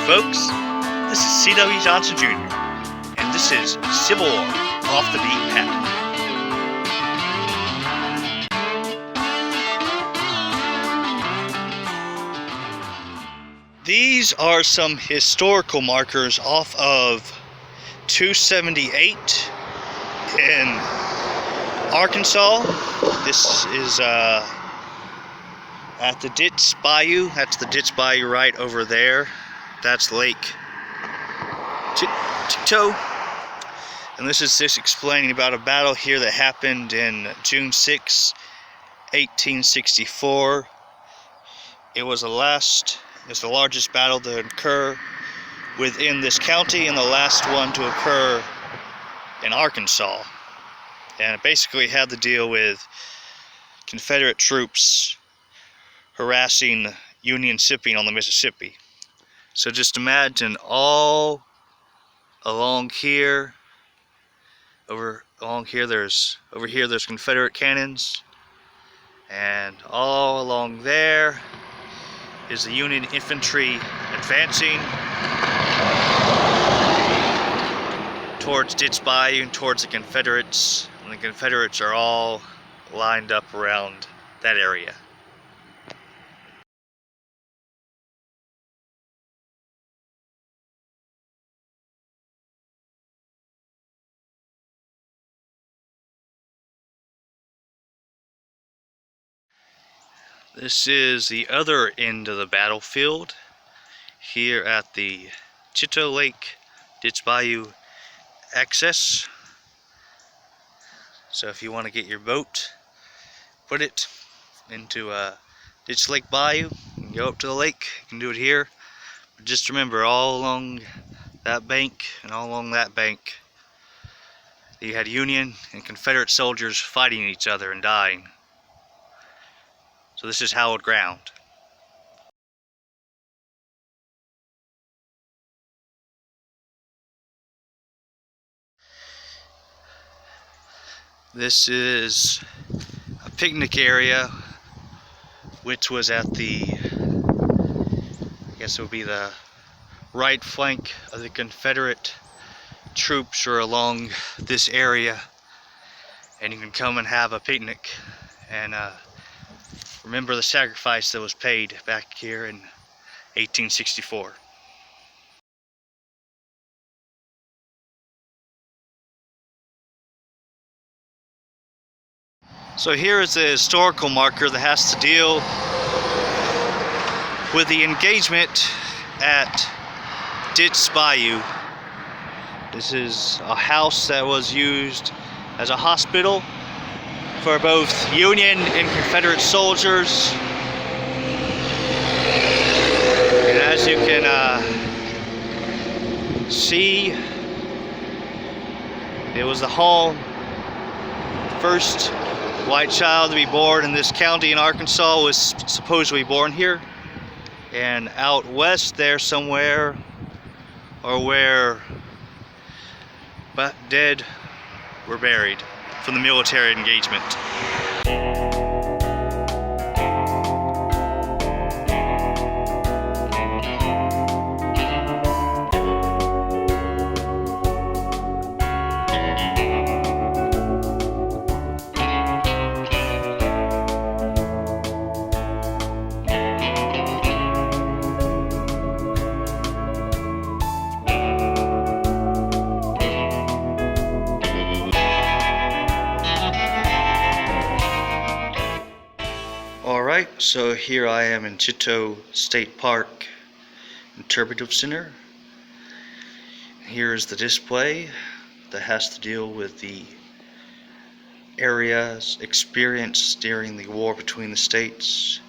folks, this is C.W. Johnson Jr., and this is Civil War Off the Beaten Path. These are some historical markers off of 278 in Arkansas. This is at the Ditch Bayou. That's the Ditch Bayou right over there. That's Lake Chicot. And this is just explaining about a battle here that happened in June 6, 1864. It was the largest battle to occur within this county and the last one to occur in Arkansas. And it basically had to deal with Confederate troops harassing Union shipping on the Mississippi. So just imagine all along here, over here there's Confederate cannons, and all along there is the Union infantry advancing towards Ditch Bayou and towards the Confederates, and the Confederates are all lined up around that area. This is the other end of the battlefield here at the Chicot Lake Ditch Bayou access. So if you want to get your boat, put it into Ditch Lake Bayou and go up to the lake, you can do it here. But just remember, all along that bank and all along that bank, you had Union and Confederate soldiers fighting each other and dying. So this is hallowed ground. This is a picnic area, which was at the, I guess it would be the right flank of the Confederate troops, or along this area, and you can come and have a picnic and remember the sacrifice that was paid back here in 1864. So here is a historical marker that has to deal with the engagement at Ditch Bayou. This is a house that was used as a hospital for both Union and Confederate soldiers. And as you can see, it was the home, first white child to be born in this county in Arkansas was supposedly born here. And out west there somewhere, or where dead were buried from the military engagement. Alright, so here I am in Chicot State Park Interpretive Center. Here is the display that has to deal with the areas experienced during the war between the states.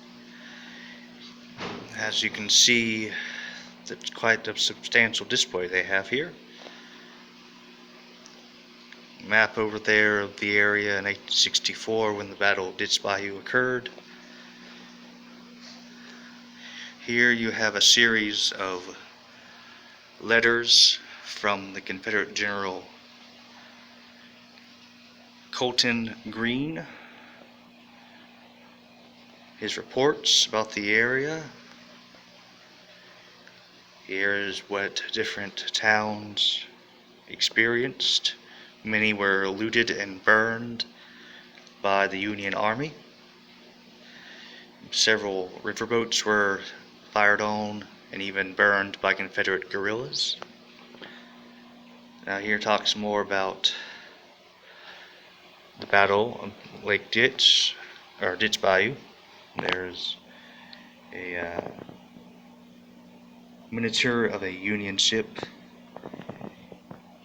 As you can see, that's quite a substantial display they have here. Map over there of the area in 1864 when the Battle of Ditch Bayou occurred. Here you have a series of letters from the Confederate General Colton Green, his reports about the area. Here is what different towns experienced. Many were looted and burned by the Union Army. Several riverboats were fired on and even burned by Confederate guerrillas. Now here talks more about the Battle of Lake Ditch, or Ditch Bayou. There's a miniature of a Union ship.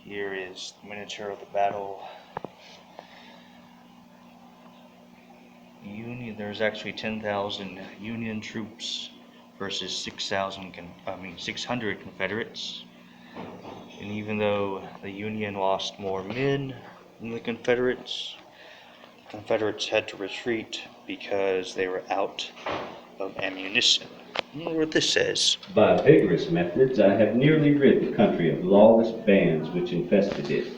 Here is the miniature of the battle. There's actually 10,000 Union troops versus 600 Confederates. And even though the Union lost more men than the Confederates had to retreat because they were out of ammunition. I wonder what this says. By vigorous methods, I have nearly rid the country of lawless bands which infested it,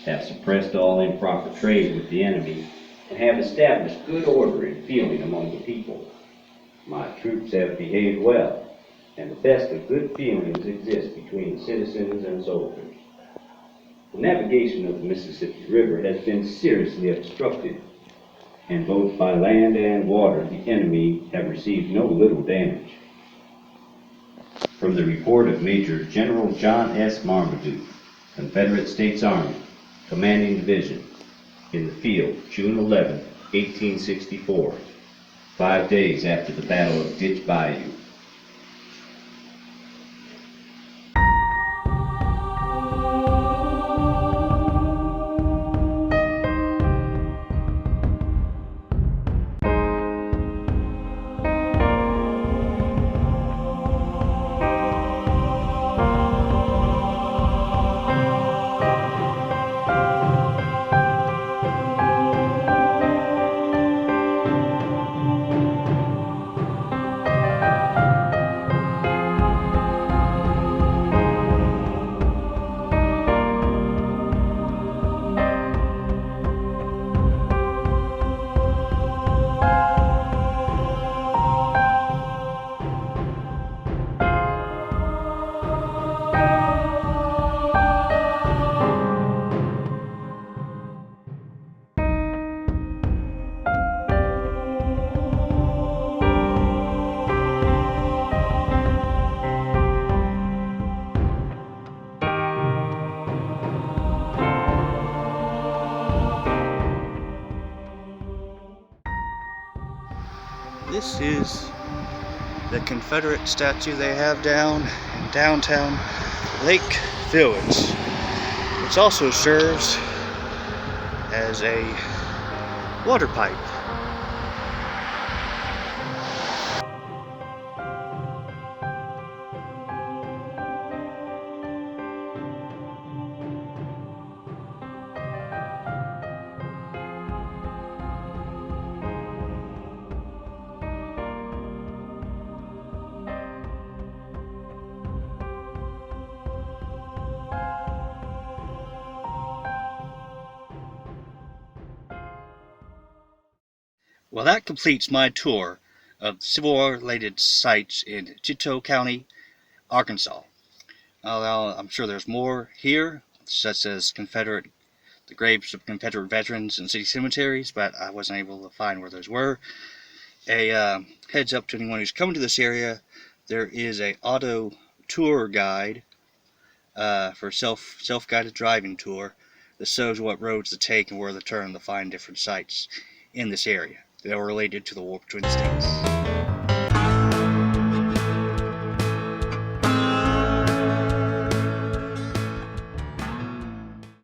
have suppressed all improper trade with the enemy, and have established good order and feeling among the people. My troops have behaved well, and the best of good feelings exist between citizens and soldiers. The navigation of the Mississippi River has been seriously obstructed, and both by land and water the enemy have received no little damage. From the report of Major General John S. Marmaduke, Confederate States Army, Commanding Division, in the field, June 11, 1864, 5 days after the Battle of Ditch Bayou. This is the Confederate statue they have down in downtown Lake Village, which also serves as a water pipe. Well, that completes my tour of Civil War-related sites in Chicot County, Arkansas. Although I'm sure there's more here, such as the graves of Confederate veterans and city cemeteries, but I wasn't able to find where those were. A heads up to anyone who's coming to this area, there is a auto tour guide for self-guided driving tour that shows what roads to take and where to turn to find different sites in this area that are related to the war between the states.